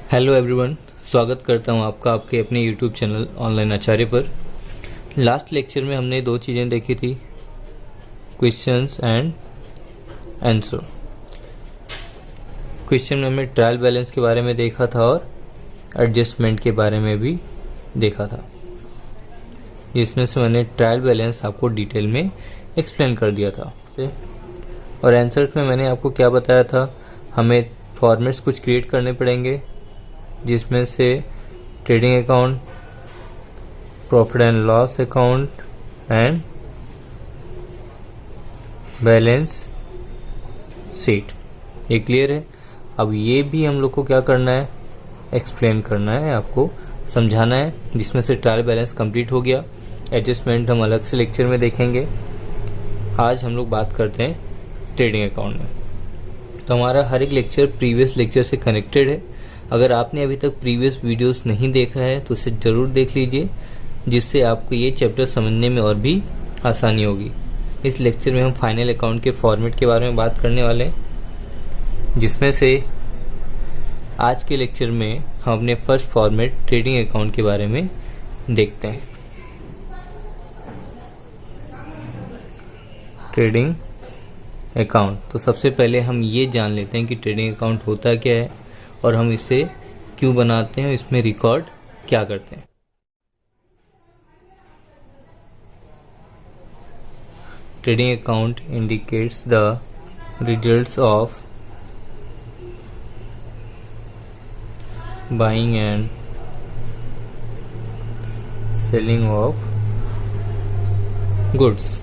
Hello everyone, स्वागत करता हूं आपका आपके अपने यूट्यूब चैनल ऑनलाइन आचार्य पर। लास्ट लेक्चर में हमने दो चीज़ें देखी थी, क्वेश्चंस एंड आंसर। क्वेश्चन में हमने ट्रायल बैलेंस के बारे में देखा था और एडजस्टमेंट के बारे में भी देखा था, जिसमें से मैंने ट्रायल बैलेंस आपको डिटेल में एक्सप्लेन कर दिया था। और आंसर्स में मैंने आपको क्या बताया था, हमें फॉर्मेट्स कुछ क्रिएट करने पड़ेंगे, जिसमें से trading account, profit and loss account and balance sheet. ये क्लियर है। अब ये भी हम लोग को क्या करना है, एक्सप्लेन करना है, आपको समझाना है, जिसमें से ट्रायल बैलेंस कंप्लीट हो गया। एडजस्टमेंट हम अलग से लेक्चर में देखेंगे। आज हम लोग बात करते हैं ट्रेडिंग अकाउंट में। तो हमारा हर एक लेक्चर प्रीवियस लेक्चर से कनेक्टेड है। अगर आपने अभी तक प्रीवियस वीडियोस नहीं देखा है तो उसे जरूर देख लीजिए, जिससे आपको ये चैप्टर समझने में और भी आसानी होगी। इस लेक्चर में हम फाइनल अकाउंट के फॉर्मेट के बारे में बात करने वाले हैं, जिसमें से आज के लेक्चर में हम अपने फर्स्ट फॉर्मेट ट्रेडिंग अकाउंट के बारे में देखते हैं। ट्रेडिंग अकाउंट, तो सबसे पहले हम ये जान लेते हैं कि ट्रेडिंग अकाउंट होता क्या है और हम इसे क्यों बनाते हैं, इसमें रिकॉर्ड क्या करते हैं। Trading account indicates the results of buying and selling of goods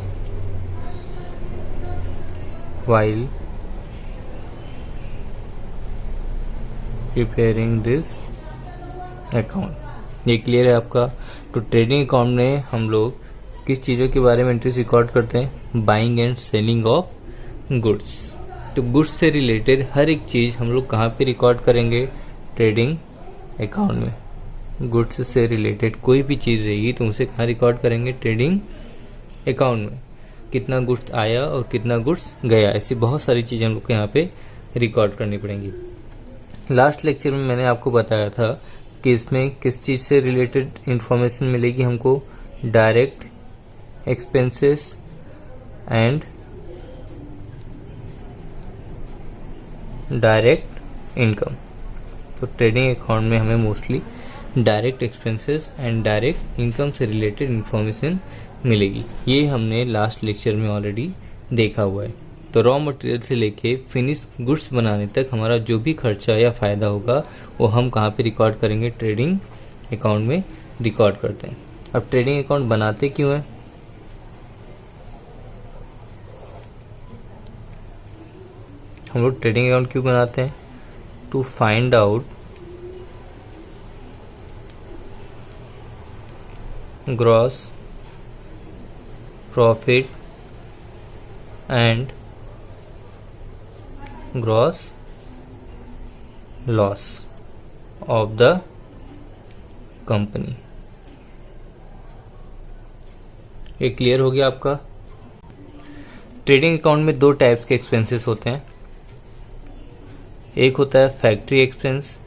while preparing this account। ये क्लियर है आपका। तो ट्रेडिंग अकाउंट में हम लोग किस चीज़ों के बारे में एंट्रीज रिकॉर्ड करते हैं, buying and selling of goods. तो गुड्स से रिलेटेड हर एक चीज़ हम लोग कहाँ पे रिकॉर्ड करेंगे, ट्रेडिंग अकाउंट में। गुड्स से रिलेटेड कोई भी चीज़ रहेगी तो उसे कहाँ रिकॉर्ड करेंगे, ट्रेडिंग अकाउंट में। कितना गुड्स आया और कितना गुड्स गया, ऐसी बहुत सारी चीज़ें हम लोग को यहाँ पे रिकॉर्ड करनी पड़ेंगी। लास्ट लेक्चर में मैंने आपको बताया था कि इसमें किस चीज़ से रिलेटेड इंफॉर्मेशन मिलेगी हमको, direct expenses and direct income. तो ट्रेडिंग अकाउंट में हमें mostly direct expenses and direct income से रिलेटेड इंफॉर्मेशन मिलेगी। ये हमने लास्ट लेक्चर में ऑलरेडी देखा हुआ है। तो रॉ मटेरियल से लेके फिनिश गुड्स बनाने तक हमारा जो भी खर्चा या फायदा होगा वो हम कहाँ पे रिकॉर्ड करेंगे, ट्रेडिंग अकाउंट में रिकॉर्ड करते हैं। अब ट्रेडिंग अकाउंट बनाते क्यों हैं, हम लोग ट्रेडिंग अकाउंट क्यों बनाते हैं, to find out gross profit and gross loss of the company. ये क्लियर हो गया आपका। ट्रेडिंग अकाउंट में दो टाइप्स के एक्सपेंसेस होते हैं। एक होता है फैक्ट्री एक्सपेंस,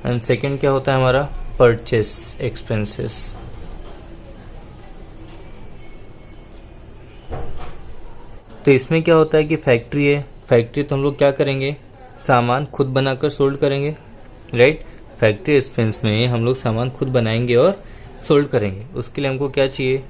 एंड सेकेंड क्या होता है हमारा, परचेस एक्सपेंसेस। तो इसमें क्या होता है कि फैक्ट्री है, फैक्ट्री तो हम लोग क्या करेंगे, सामान खुद बनाकर सोल्ड करेंगे, राइट। फैक्ट्री एक्सपेंस में हम लोग सामान खुद बनाएंगे और सोल्ड करेंगे। उसके लिए हमको क्या चाहिए,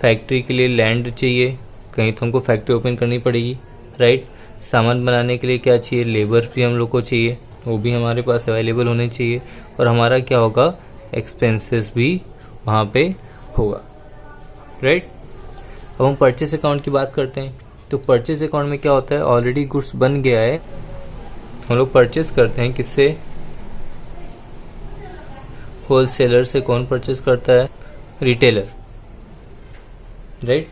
फैक्ट्री के लिए लैंड चाहिए, कहीं तो हमको फैक्ट्री ओपन करनी पड़ेगी, राइट। सामान बनाने के लिए क्या चाहिए, लेबर भी हम लोग को चाहिए, वो भी हमारे पास अवेलेबल होने चाहिए। और हमारा क्या होगा, एक्सपेंसेस भी वहाँ पे होगा, राइट। अब हम परचेस अकाउंट की बात करते हैं। तो परचेस अकाउंट में क्या होता है, ऑलरेडी गुड्स बन गया है, हम लोग परचेस करते हैं किससे, होलसेलर से। कौन परचेस करता है, रिटेलर, राइट।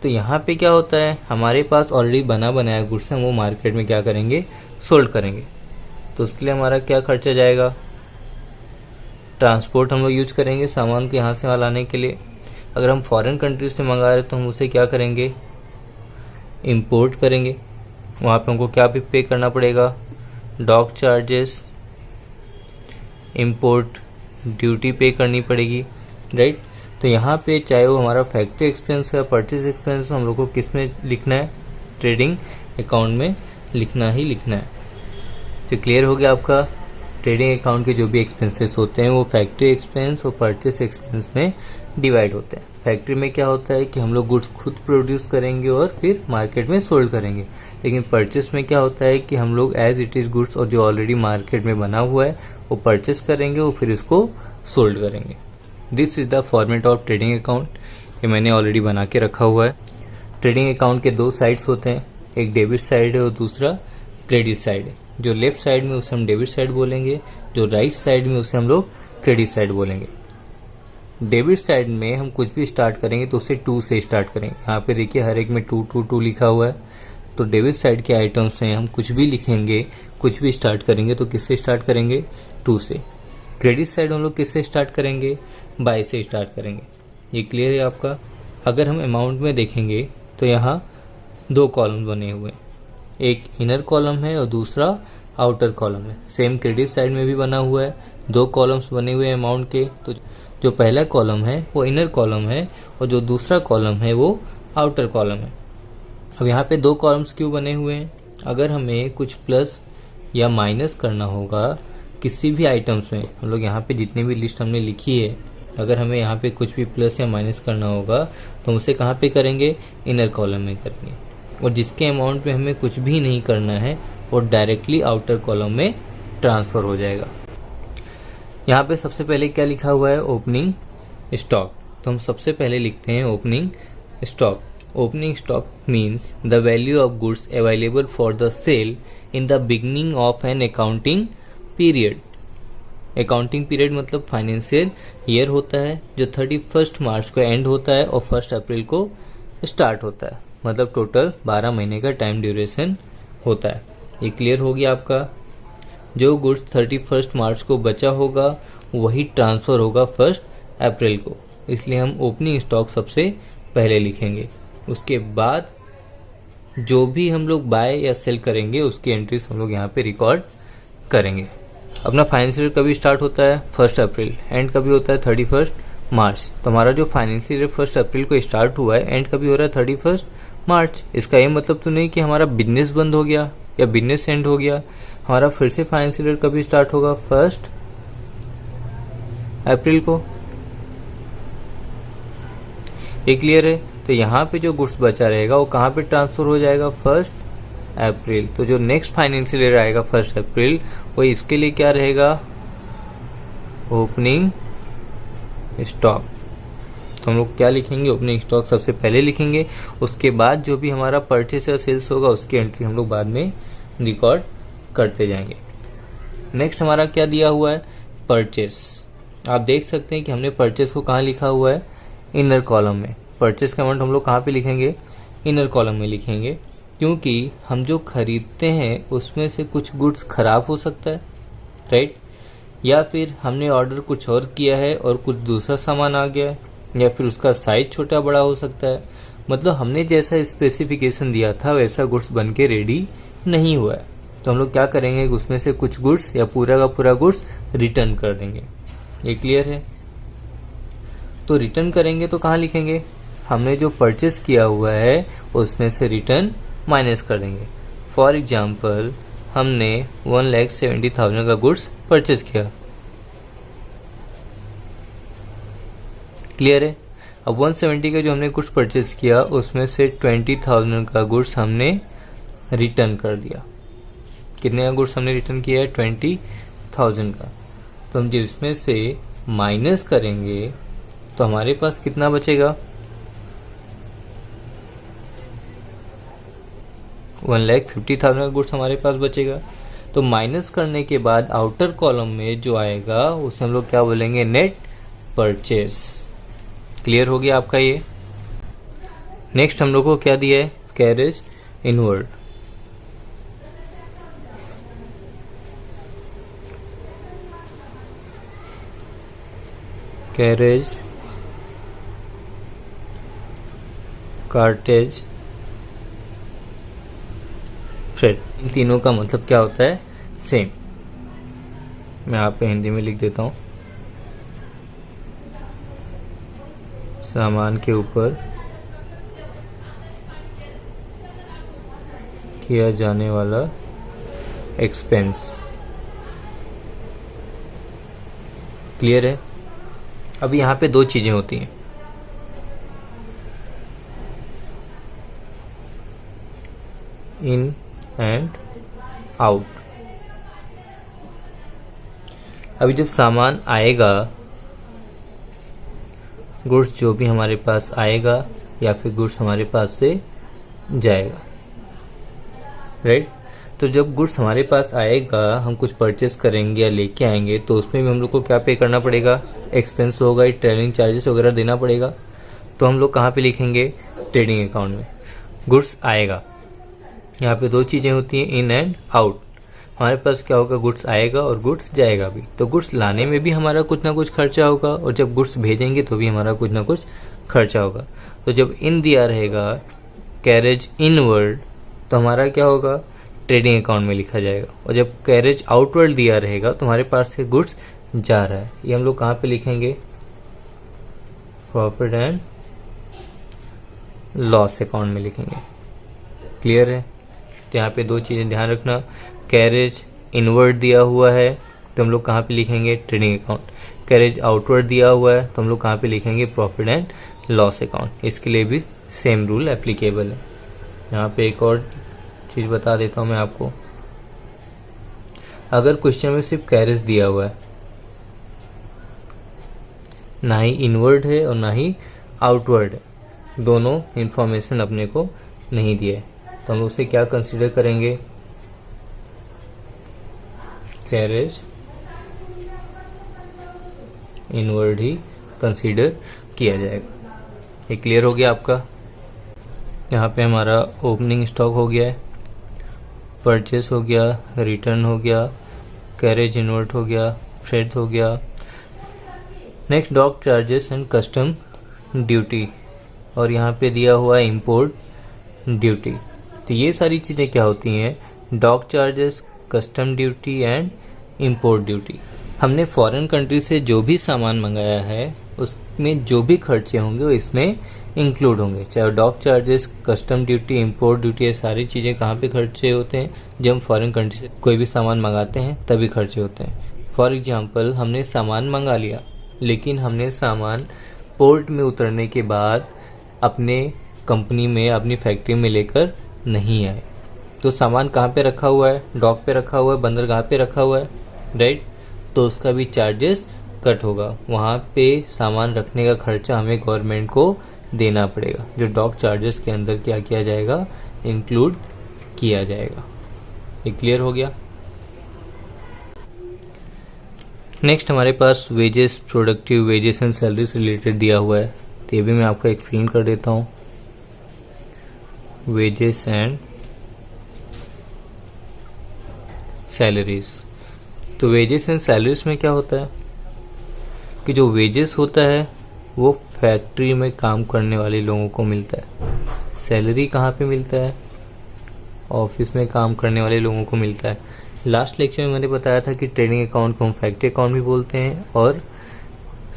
तो यहाँ पे क्या होता है, हमारे पास ऑलरेडी बना बनाया गुड्स है, वो मार्केट में क्या करेंगे, सोल्ड करेंगे। तो उसके लिए हमारा क्या खर्चा जाएगा, ट्रांसपोर्ट हम लोग यूज करेंगे सामान को यहाँ से वहाँ लाने के लिए। अगर हम फॉरेन कंट्री से मंगा रहे हैं तो हम उसे क्या करेंगे, इंपोर्ट करेंगे। वहाँ पे हमको क्या भी पे करना पड़ेगा, डॉक चार्जेस, इंपोर्ट ड्यूटी पे करनी पड़ेगी, राइट। तो यहाँ पे चाहे वो हमारा फैक्ट्री एक्सपेंस या परचेज एक्सपेंस, हम लोग को किस में लिखना है, ट्रेडिंग अकाउंट में लिखना ही लिखना है। तो क्लियर हो गया आपका, ट्रेडिंग अकाउंट के जो भी एक्सपेंसेस होते हैं वो फैक्ट्री एक्सपेंस और परचेस एक्सपेंस में डिवाइड होते हैं। फैक्ट्री में क्या होता है कि हम लोग गुड्स खुद प्रोड्यूस करेंगे और फिर मार्केट में सोल्ड करेंगे, लेकिन परचेस में क्या होता है कि हम लोग एज इट इज गुड्स और जो ऑलरेडी मार्केट में बना हुआ है वो परचेस करेंगे और फिर इसको सोल्ड करेंगे। This is the format of trading account, ये मैंने ऑलरेडी बना के रखा हुआ है। ट्रेडिंग अकाउंट के दो साइड्स होते हैं, एक डेबिट साइड है और दूसरा क्रेडिट साइड है। जो लेफ्ट साइड में उसे हम डेबिट साइड बोलेंगे, जो राइट साइड में उसे हम लोग क्रेडिट साइड बोलेंगे। डेबिट साइड में हम कुछ भी स्टार्ट करेंगे तो उसे 2 से स्टार्ट करेंगे। यहाँ पे देखिए हर एक में 2 2 2 लिखा हुआ है। तो डेबिट साइड के आइटम्स में हम कुछ भी लिखेंगे, कुछ भी स्टार्ट करेंगे तो किससे स्टार्ट करेंगे, 2 से। क्रेडिट साइड हम लोग किससे स्टार्ट करेंगे, बाय से स्टार्ट करेंगे। ये क्लियर है आपका। अगर हम अमाउंट में देखेंगे तो यहाँ 2 कॉलम बने हुए हैं, एक इनर कॉलम है और दूसरा आउटर कॉलम है। सेम क्रेडिट साइड में भी बना हुआ है, 2 कॉलम्स बने हुए हैं अमाउंट के। तो जो पहला कॉलम है वो इनर कॉलम है और जो दूसरा कॉलम है वो आउटर कॉलम है। अब यहाँ पे 2 कॉलम्स क्यों बने हुए हैं, अगर हमें कुछ प्लस या माइनस करना होगा किसी भी आइटम्स में, हम लोग यहाँ पे जितनी भी लिस्ट हमने लिखी है, अगर हमें यहाँ पे कुछ भी प्लस या माइनस करना होगा तो उसे कहाँ पे करेंगे, इनर कॉलम में करेंगे। और जिसके अमाउंट में हमें कुछ भी नहीं करना है वो डायरेक्टली आउटर कॉलम में ट्रांसफर हो जाएगा। यहाँ पे सबसे पहले क्या लिखा हुआ है, ओपनिंग स्टॉक। तो हम सबसे पहले लिखते हैं opening stock. Opening stock means the value of goods available for the sale in the beginning of an accounting period. Accounting period मतलब फाइनेंशियल ईयर होता है जो 31 मार्च को एंड होता है और 1 अप्रैल को स्टार्ट होता है, मतलब टोटल 12 महीने का टाइम ड्यूरेशन होता है। ये क्लियर हो गया आपका। जो गुड्स 31 मार्च को बचा होगा वही ट्रांसफर होगा 1 अप्रैल को, इसलिए हम ओपनिंग स्टॉक सबसे पहले लिखेंगे। उसके बाद जो भी हम लोग बाय या सेल करेंगे उसकी एंट्रीज हम लोग यहाँ पे रिकॉर्ड करेंगे। अपना फाइनेंशियल ईयर कभी स्टार्ट होता है 1 अप्रैल, एंड कभी होता है 31 मार्च। तो हमारा जो फाइनेंशियल ईयर 1 अप्रैल को स्टार्ट हुआ है, एंड कभी हो रहा है 31 मार्च। इसका ये मतलब तो नहीं कि हमारा बिजनेस बंद हो गया या बिजनेस एंड हो गया। हमारा फिर से फाइनेंशियल ईयर कभी स्टार्ट होगा 1 अप्रैल को। ये क्लियर है। तो यहाँ पे जो गुड्स बचा रहेगा वो कहाँ पे ट्रांसफर हो जाएगा, 1 अप्रैल। तो जो नेक्स्ट फाइनेंशियल ईयर आएगा 1 अप्रैल, वो इसके लिए क्या रहेगा, ओपनिंग स्टॉक। तो हम लोग क्या लिखेंगे, ओपनिंग स्टॉक सबसे पहले लिखेंगे। उसके बाद जो भी हमारा परचेस या सेल्स होगा उसकी एंट्री हम लोग बाद में रिकॉर्ड करते जाएंगे। नेक्स्ट हमारा क्या दिया हुआ है, परचेस। आप देख सकते हैं कि हमने परचेस को कहाँ लिखा हुआ है, इनर कॉलम में। परचेस का अमाउंट हम लोग कहाँ पे लिखेंगे, इनर कॉलम में लिखेंगे, क्योंकि हम जो खरीदते हैं उसमें से कुछ गुड्स खराब हो सकता है, राइट। या फिर हमने ऑर्डर कुछ और किया है और कुछ दूसरा सामान आ गया है, या फिर उसका साइज छोटा बड़ा हो सकता है। मतलब हमने जैसा स्पेसिफिकेशन दिया था वैसा गुड्स बन के रेडी नहीं हुआ है। तो हम लोग क्या करेंगे, उसमें से कुछ गुड्स या पूरा का पूरा गुड्स रिटर्न कर देंगे। ये क्लियर है। तो रिटर्न करेंगे तो कहाँ लिखेंगे, हमने जो परचेस किया हुआ है उसमें से रिटर्न माइनस कर देंगे। फॉर एग्जाम्पल हमने 1,70,000 का गुड्स परचेस किया, क्लियर है। अब 170 का जो हमने गुड्स परचेस किया उसमें से 20,000 का गुड्स हमने रिटर्न कर दिया। कितने का गुड्स हमने रिटर्न किया है, 20,000 का। तो हम जब इसमें से माइनस करेंगे तो हमारे पास कितना बचेगा, 1,50,000 का गुड्स हमारे पास बचेगा। तो माइनस करने के बाद आउटर कॉलम में जो आएगा उसे हम लोग क्या बोलेंगे, नेट परचेस। क्लियर हो गया आपका ये। नेक्स्ट हम लोग को क्या दिया है, carriage inward. Carriage cartage, freight. इन तीनों का मतलब क्या होता है? सेम। मैं आप पे हिंदी में लिख देता हूं। सामान के ऊपर किया जाने वाला एक्सपेंस। क्लियर है? अब यहाँ पे दो चीजें होती हैं। In and out. अभी जब सामान आएगा, गुड्स जो भी हमारे पास आएगा या फिर गुड्स हमारे पास से जाएगा, राइट? तो जब गुड्स हमारे पास आएगा, हम कुछ परचेस करेंगे या लेके आएंगे, तो उसमें भी हम लोग को क्या पे करना पड़ेगा? एक्सपेंस होगा, ट्रेवलिंग चार्जेस वगैरह देना पड़ेगा। तो हम लोग कहाँ पे लिखेंगे? ट्रेडिंग अकाउंट में। गुड्स आएगा, यहाँ पे दो चीजें होती हैं, इन एंड आउट। हमारे पास क्या होगा? गुड्स आएगा और गुड्स जाएगा भी। तो गुड्स लाने में भी हमारा कुछ ना कुछ खर्चा होगा, और जब गुड्स भेजेंगे तो भी हमारा कुछ ना कुछ खर्चा होगा। तो जब इन दिया रहेगा कैरेज इनवर्ड, तो हमारा क्या होगा? ट्रेडिंग अकाउंट में लिखा जाएगा। और जब कैरेज आउटवर्ड दिया रहेगा तो हमारे पास से गुड्स जा रहा है, ये हम लोग कहाँ पे लिखेंगे? प्रॉफिट एंड लॉस अकाउंट में लिखेंगे। क्लियर है? तो यहाँ पे दो चीजें ध्यान रखना। कैरेज इनवर्ड दिया हुआ है तो हम लोग कहाँ पे लिखेंगे? Trading account. कैरेज आउटवर्ड दिया हुआ है तो हम लोग कहाँ पे लिखेंगे? Profit and loss account. इसके लिए भी सेम रूल एप्लीकेबल है। यहाँ पे एक और चीज बता देता हूं मैं आपको। अगर क्वेश्चन में सिर्फ कैरेज दिया हुआ है, ना ही इनवर्ड है और ना ही आउटवर्ड है, दोनों इंफॉर्मेशन अपने को नहीं दिया है, तो हम उसे क्या कंसीडर करेंगे? कैरेज इनवर्ड ही कंसीडर किया जाएगा। ये क्लियर हो गया आपका? यहाँ पे हमारा ओपनिंग स्टॉक हो गया है, परचेस हो गया, रिटर्न हो गया, कैरेज इनवर्ट हो गया, फ्रेट हो गया। Next dock charges and custom duty, और यहाँ पे दिया हुआ है इंपोर्ट ड्यूटी। तो ये सारी चीजें क्या होती हैं? Dock charges, custom duty and import duty. हमने फॉरेन कंट्री से जो भी सामान मंगाया है उसमें जो भी खर्चे होंगे वो इसमें इंक्लूड होंगे, चाहे dock charges, custom duty, import duty, ये सारी चीजें कहाँ पे खर्चे होते हैं? जब हम फॉरेन कंट्री से कोई भी सामान मंगाते हैं तभी खर्चे होते हैं। फॉर एग्जांपल, हमने सामान मंगा लिया, लेकिन हमने सामान पोर्ट में उतरने के बाद अपने कंपनी में, अपनी फैक्ट्री में लेकर नहीं आए, तो सामान कहाँ पे रखा हुआ है? डॉक पे रखा हुआ है, बंदरगाह पे रखा हुआ है, राइट? तो उसका भी चार्जेस कट होगा। वहाँ पे सामान रखने का खर्चा हमें गवर्नमेंट को देना पड़ेगा, जो डॉक चार्जेस के अंदर क्या किया जाएगा? इंक्लूड किया जाएगा। ये क्लियर हो गया? नेक्स्ट हमारे पास wages, productive wages and salary से रिलेटेड दिया हुआ है, तो ये भी मैं आपको एक्सप्लेन कर देता हूँ। Wages and salaries. तो वेजेस एंड सैलरीज में क्या होता है कि जो वेजेस होता है वो फैक्ट्री में काम करने वाले लोगों को मिलता है। सैलरी कहाँ पे मिलता है? ऑफिस में काम करने वाले लोगों को मिलता है। लास्ट लेक्चर में मैंने बताया था कि ट्रेडिंग अकाउंट को हम फैक्ट्री अकाउंट भी बोलते हैं, और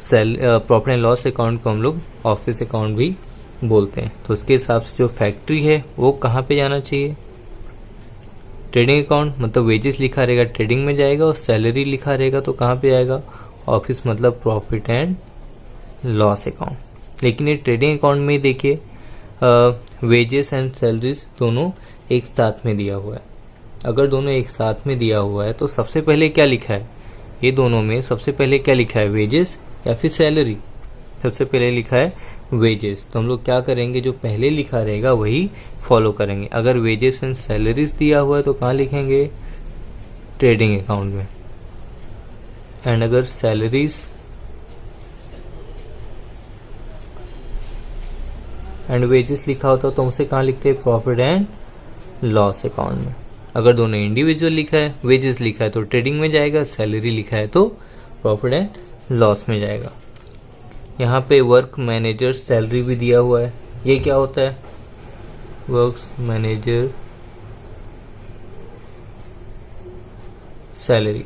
प्रॉफिट एंड लॉस अकाउंट को हम लोग ऑफिस अकाउंट भी बोलते हैं। तो उसके हिसाब से जो फैक्ट्री है वो कहाँ पे जाना चाहिए? ट्रेडिंग अकाउंट, मतलब वेजेस लिखा रहेगा ट्रेडिंग में जाएगा, और सैलरी लिखा रहेगा तो कहाँ पे जाएगा? ऑफिस, मतलब प्रॉफिट एंड लॉस अकाउंट। लेकिन ये ट्रेडिंग अकाउंट में देखिए वेजेस एंड सैलरीज दोनों एक साथ में दिया हुआ है। अगर दोनों एक साथ में दिया हुआ है तो सबसे पहले क्या लिखा है? ये दोनों में सबसे पहले क्या लिखा है? वेजेस या फिर सैलरी? सबसे पहले लिखा है वेजेस, तो हम लोग क्या करेंगे? जो पहले लिखा रहेगा वही फॉलो करेंगे। अगर वेजेस एंड सैलरीज दिया हुआ है तो कहाँ लिखेंगे? ट्रेडिंग अकाउंट में। एंड अगर सैलरीज एंड वेजेस लिखा होता तो उसे कहाँ लिखते हैं? प्रॉफिट एंड लॉस अकाउंट में। अगर दोनों इंडिविजुअल लिखा है, वेजेस लिखा है तो ट्रेडिंग में जाएगा, सैलरी लिखा है तो प्रॉफिट एंड लॉस में जाएगा। यहाँ पे वर्क मैनेजर सैलरी भी दिया हुआ है। ये क्या होता है? Works manager salary.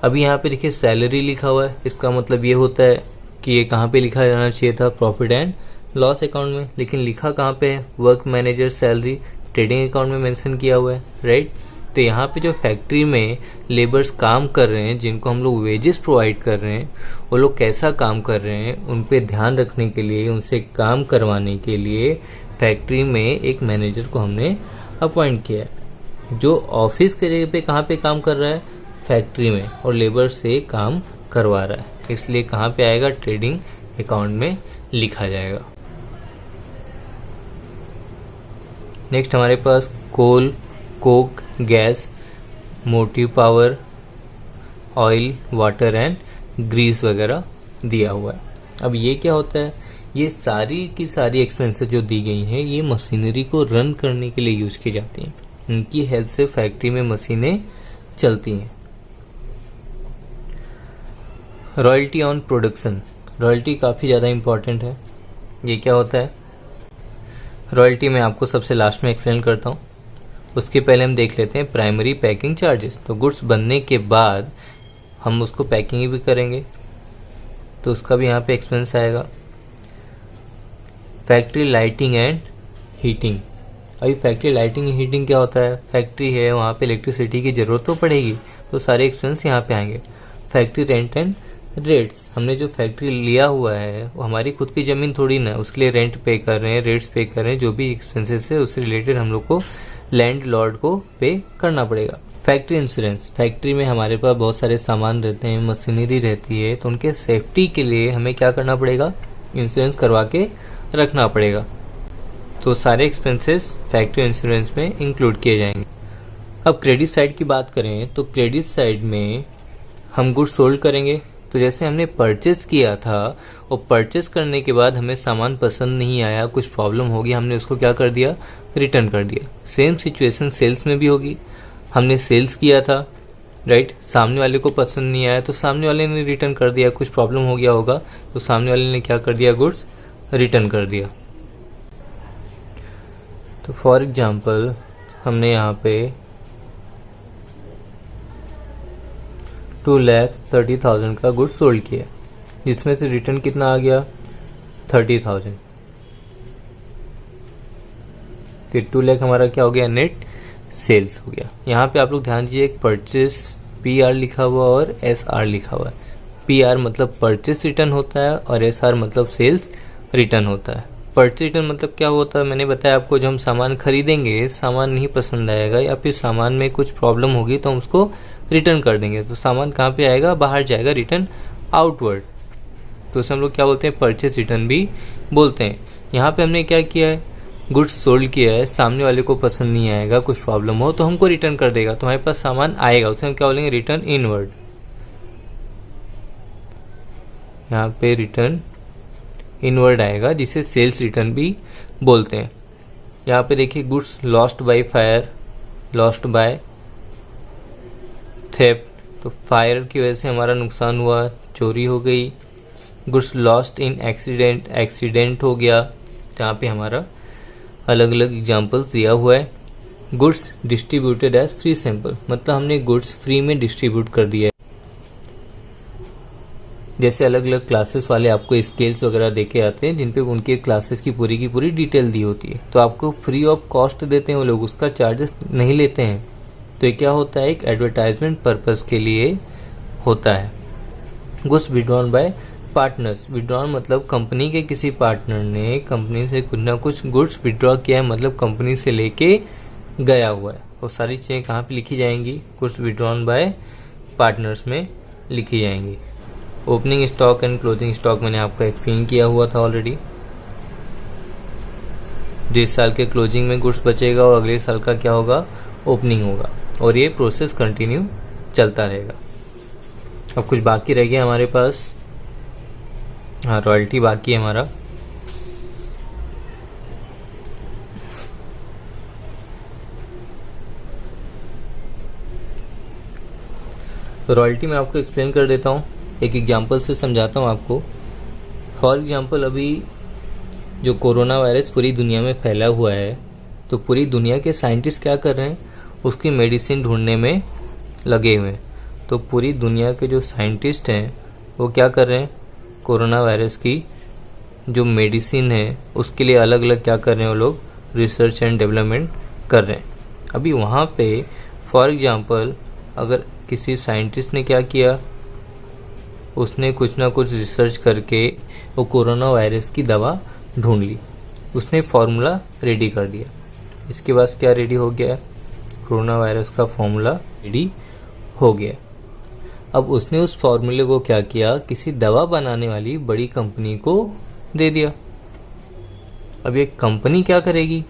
अभी यहाँ पे देखिए सैलरी लिखा हुआ है, इसका मतलब ये होता है कि ये कहाँ पे लिखा जाना चाहिए था, प्रॉफिट एंड लॉस अकाउंट में, लेकिन लिखा कहाँ पे है, work manager salary trading account में मेंशन किया हुआ है, राइट। तो यहाँ पे जो फैक्ट्री में लेबर्स काम कर रहे हैं, जिनको हम लोग वेजेस प्रोवाइड कर रहे हैं, वो लोग कैसा काम कर रहे हैं उन पे ध्यान रखने के लिए, उनसे काम करवाने के लिए फैक्ट्री में एक मैनेजर को हमने अपॉइंट किया है, जो ऑफिस के जगह पे कहाँ पे काम कर रहा है, फैक्ट्री में, और लेबर से काम करवा रहा है, इसलिए कहाँ पे आएगा, ट्रेडिंग अकाउंट में लिखा जाएगा। नेक्स्ट हमारे पास coal, coke, gas, motive power, oil, water and grease वगैरह दिया हुआ है। अब ये क्या होता है, ये सारी की सारी एक्सपेंसेस जो दी गई हैं ये मशीनरी को रन करने के लिए यूज की जाती हैं, इनकी हेल्प से फैक्ट्री में मशीनें चलती हैं। रॉयल्टी ऑन प्रोडक्शन, रॉयल्टी काफ़ी ज़्यादा इंपॉर्टेंट है। ये क्या होता है, रॉयल्टी मैं आपको सबसे लास्ट में एक्सप्लेन करता हूँ, उसके पहले हम देख लेते हैं प्राइमरी पैकिंग चार्जेस। तो गुड्स बनने के बाद हम उसको पैकिंग भी करेंगे, तो उसका भी यहाँ पे एक्सपेंस आएगा। फैक्ट्री लाइटिंग एंड हीटिंग, अभी फैक्ट्री लाइटिंग एंड हीटिंग क्या होता है, फैक्ट्री है वहाँ पे इलेक्ट्रिसिटी की ज़रूरत तो पड़ेगी, तो सारे एक्सपेंस यहाँ पे आएंगे। फैक्ट्री रेंट एंड रेट्स, हमने जो फैक्ट्री लिया हुआ है वो हमारी खुद की ज़मीन थोड़ी ना, उसके लिए रेंट पे कर रहे हैं, रेट्स पे कर रहे हैं, जो भी एक्सपेंसेस है उससे रिलेटेड हम लोग को लैंड लॉर्ड को पे करना पड़ेगा। फैक्ट्री इंश्योरेंस, फैक्ट्री में हमारे पास बहुत सारे सामान रहते हैं, मशीनरी रहती है, तो उनके सेफ्टी के लिए हमें क्या करना पड़ेगा, इंश्योरेंस करवा के रखना पड़ेगा। तो सारे एक्सपेंसेस फैक्ट्री इंश्योरेंस में इंक्लूड किए जाएंगे। अब क्रेडिट साइड की बात करें तो क्रेडिट साइड में हम गुड्स सोल्ड करेंगे। तो जैसे हमने परचेस किया था और परचेस करने के बाद हमें सामान पसंद नहीं आया, कुछ प्रॉब्लम होगी, हमने उसको क्या कर दिया, रिटर्न कर दिया। सेम सिचुएशन सेल्स में भी होगी, हमने सेल्स किया था, राइट, सामने वाले को पसंद नहीं आया तो सामने वाले ने रिटर्न कर दिया, कुछ प्रॉब्लम हो गया होगा तो सामने वाले ने क्या कर दिया, गुड्स रिटर्न कर दिया। तो फॉर एग्जाम्पल हमने यहाँ पे 2,30,000 का गुड्स सोल्ड किया, जिसमें से रिटर्न कितना आ गया, 30,000। तो 2 लाख हमारा क्या हो गया, नेट सेल्स हो गया। यहाँ पे आप लोग ध्यान दीजिए, एक परचेस PR लिखा हुआ और SR लिखा हुआ है। PR मतलब परचेस रिटर्न होता है और SR मतलब सेल्स रिटर्न होता है। परचेस रिटर्न मतलब क्या होता है, मैंने बताया आपको, जब हम सामान खरीदेंगे, सामान नहीं पसंद आएगा या फिर सामान में कुछ प्रॉब्लम होगी तो हम उसको रिटर्न कर देंगे, तो सामान कहाँ पे आएगा, बाहर जाएगा, रिटर्न आउटवर्ड, तो उसे हम लोग क्या बोलते हैं, परचेस रिटर्न भी बोलते हैं। यहाँ पे हमने क्या किया है, गुड्स सोल्ड किया है, सामने वाले को पसंद नहीं आएगा, कुछ प्रॉब्लम हो तो हमको रिटर्न कर देगा, तो हमारे पास सामान आएगा, उसे हम क्या बोलेंगे, रिटर्न इनवर्ड। यहाँ पे रिटर्न इनवर्ड आएगा, जिसे सेल्स रिटर्न भी बोलते हैं। यहाँ पे देखिए, goods lost by fire, lost by theft, तो फायर की वजह से हमारा नुकसान हुआ, चोरी हो गई। Goods lost in accident, accident हो गया, जहाँ पे हमारा अलग अलग एग्जांपल्स दिया हुआ है। Goods distributed as free sample, मतलब हमने गुड्स फ्री में डिस्ट्रीब्यूट कर दिया है। जैसे अलग अलग क्लासेस वाले आपको स्केल्स वगैरह देके आते हैं, जिन पे उनके क्लासेस की पूरी डिटेल दी होती है, तो आपको फ्री ऑफ कॉस्ट देते हैं वो लोग, उसका चार्जेस नहीं लेते हैं। तो ये क्या होता है, एक एडवर्टाइजमेंट पर्पस के लिए होता है। Goods withdrawn bye partners, withdrawn मतलब कंपनी के किसी पार्टनर ने कंपनी से कुछ ना कुछ गुड्स विड्रॉ किया है, मतलब कंपनी से लेके गया हुआ है। वो सारी चीजें कहाँ पे लिखी जाएंगी, गुड्स विड्रॉन बाय पार्टनर्स में लिखी जाएंगी। Opening stock and closing stock मैंने आपको एक्सप्लेन किया हुआ था ऑलरेडी। जिस साल के क्लोजिंग में गुड्स बचेगा और अगले साल का क्या होगा, ओपनिंग होगा, और ये प्रोसेस कंटिन्यू चलता रहेगा। अब कुछ बाकी रह गया हमारे पास, हाँ, रॉयल्टी बाकी है हमारा। तो रॉयल्टी मैं आपको एक्सप्लेन कर देता हूँ, एक एग्जांपल से समझाता हूँ आपको। फॉर एग्जांपल, अभी जो कोरोना वायरस पूरी दुनिया में फैला हुआ है, तो पूरी दुनिया के साइंटिस्ट क्या कर रहे हैं, उसकी मेडिसिन ढूंढने में लगे हुए हैं। तो पूरी दुनिया के जो साइंटिस्ट हैं वो क्या कर रहे हैं, कोरोना वायरस की जो मेडिसिन है उसके लिए अलग अलग क्या कर रहे हैं, वो लोग रिसर्च एंड डेवलपमेंट कर रहे हैं। अभी वहाँ पे फॉर एग्जांपल अगर किसी साइंटिस्ट ने क्या किया, उसने कुछ ना कुछ रिसर्च करके वो कोरोना वायरस की दवा ढूंढ ली, उसने फॉर्मूला रेडी कर दिया। इसके बाद क्या रेडी हो गया, कोरोना वायरस का फॉर्मूला रेडी हो गया। अब उसने उस फॉर्मूले को क्या किया, किसी दवा बनाने वाली बड़ी कंपनी को दे दिया। अब ये कंपनी क्या करेगी,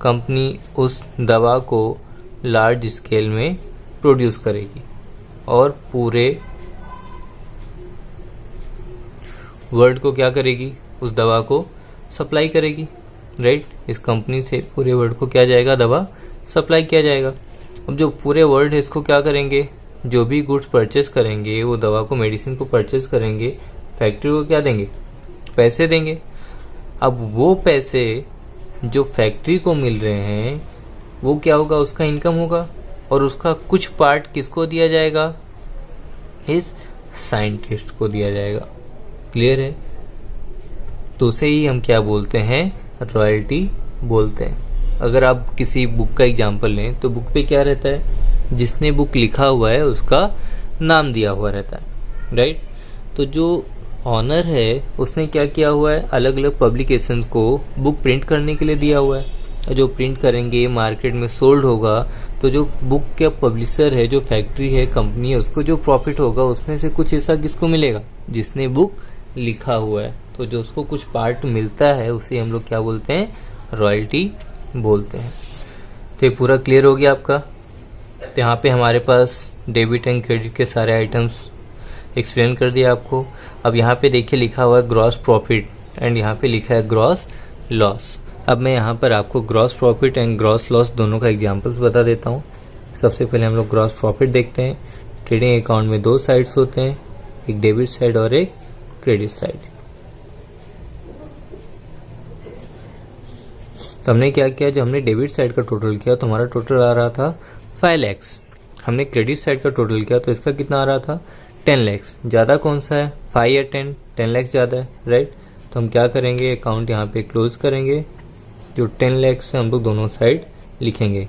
कंपनी उस दवा को लार्ज स्केल में प्रोड्यूस करेगी और पूरे वर्ल्ड को क्या करेगी, उस दवा को सप्लाई करेगी, राइट। इस कंपनी से पूरे वर्ल्ड को क्या जाएगा, दवा सप्लाई किया जाएगा। अब जो पूरे वर्ल्ड है इसको क्या करेंगे, जो भी गुड्स परचेस करेंगे, वो दवा को, मेडिसिन को परचेस करेंगे, फैक्ट्री को क्या देंगे, पैसे देंगे। अब वो पैसे जो फैक्ट्री को मिल रहे हैं वो क्या होगा, उसका इनकम होगा और उसका कुछ पार्ट किसको दिया जाएगा, इस साइंटिस्ट को दिया जाएगा। क्लियर है। तो उसे ही हम क्या बोलते हैं, रॉयल्टी बोलते हैं। अगर आप किसी बुक का एग्जांपल लें तो बुक पे क्या रहता है, जिसने बुक लिखा हुआ है उसका नाम दिया हुआ रहता है, राइट। तो जो ऑनर है उसने क्या किया हुआ है, अलग अलग पब्लिकेशंस को बुक प्रिंट करने के लिए दिया हुआ है। जो प्रिंट करेंगे मार्केट में सोल्ड होगा, तो जो बुक का पब्लिशर है, जो फैक्ट्री है, कंपनी है, उसको जो प्रॉफिट होगा उसमें से कुछ हिस्सा किसको मिलेगा, जिसने बुक लिखा हुआ है। तो जो उसको कुछ पार्ट मिलता है उसे हम लोग क्या बोलते हैं, रॉयल्टी बोलते हैं। तो ये पूरा क्लियर हो गया आपका। तो यहाँ पे हमारे पास डेबिट एंड क्रेडिट के सारे आइटम्स एक्सप्लेन कर दिया आपको। अब यहाँ पे देखिए लिखा हुआ है ग्रॉस प्रॉफिट एंड यहाँ पे लिखा है ग्रॉस लॉस। अब मैं यहाँ पर आपको gross profit and gross loss दोनों का एग्जांपल्स बता देता हूँ। सबसे पहले हम लोग ग्रॉस प्रॉफिट देखते हैं। ट्रेडिंग अकाउंट में दो साइड्स होते हैं, एक डेबिट साइड और एक क्रेडिट साइड। तो हमने क्या किया, जब हमने डेबिट साइड का टोटल किया तो हमारा टोटल आ रहा था 5 लाख। हमने क्रेडिट साइड का टोटल किया तो इसका कितना आ रहा था, 10 लाख। ज़्यादा कौन सा है, 5 या 10? 10 लाख ज़्यादा है, राइट। तो हम क्या करेंगे, अकाउंट यहाँ पे क्लोज करेंगे। जो 10 लाख से हम लोग दोनों साइड लिखेंगे।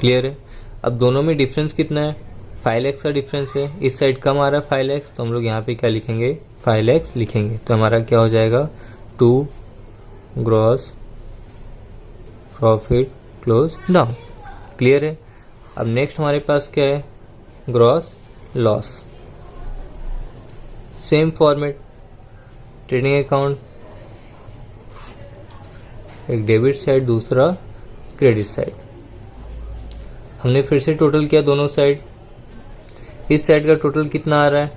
क्लियर है। अब दोनों में डिफरेंस कितना है, 5 लाख का डिफरेंस है। इस साइड कम आ रहा है 5 लाख, तो हम लोग यहाँ पे क्या लिखेंगे, 5 लाख लिखेंगे। तो हमारा क्या हो जाएगा, 2 gross profit close down. Clear है। अब नेक्स्ट हमारे पास क्या है, gross loss. Same format, trading account, एक डेबिट साइड दूसरा क्रेडिट साइड। हमने फिर से टोटल किया दोनों साइड। इस साइड का टोटल कितना आ रहा है,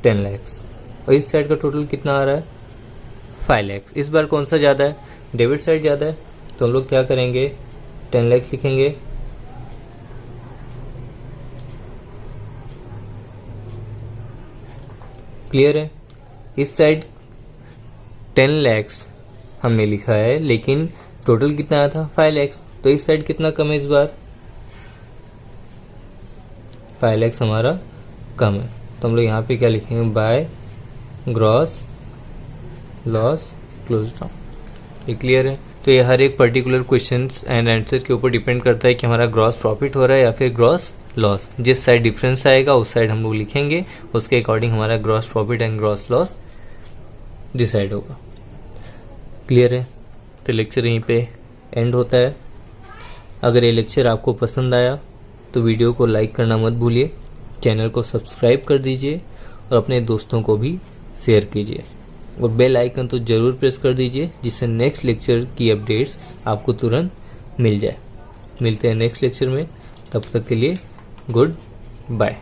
10 लाख और इस साइड का टोटल कितना आ रहा है, 5 लाख। इस बार कौन सा ज्यादा है, डेबिट साइड ज्यादा है, तो हम लोग क्या करेंगे, 10 लाख लिखेंगे। क्लियर है। इस साइड 10 लाख हमने लिखा है, लेकिन टोटल कितना आया था, 5 लाख। तो इस साइड कितना कम है, इस बार 5 लाख हमारा कम है। तो हम लोग यहाँ पे क्या लिखेंगे, by gross loss close down. ये क्लियर है। तो ये हर एक पर्टिकुलर क्वेश्चन एंड आंसर के ऊपर डिपेंड करता है कि हमारा ग्रॉस प्रॉफिट हो रहा है या फिर ग्रॉस लॉस। जिस साइड डिफरेंस आएगा उस साइड हम लोग लिखेंगे, उसके अकॉर्डिंग हमारा gross profit and gross loss decide होगा। क्लियर है। तो लेक्चर यहीं पे एंड होता है। अगर ये लेक्चर आपको पसंद आया तो वीडियो को लाइक करना मत भूलिए, चैनल को सब्सक्राइब कर दीजिए और अपने दोस्तों को भी शेयर कीजिए और बेल आइकन तो जरूर प्रेस कर दीजिए, जिससे नेक्स्ट लेक्चर की अपडेट्स आपको तुरंत मिल जाए। मिलते हैं नेक्स्ट लेक्चर में, तब तक के लिए गुड बाय।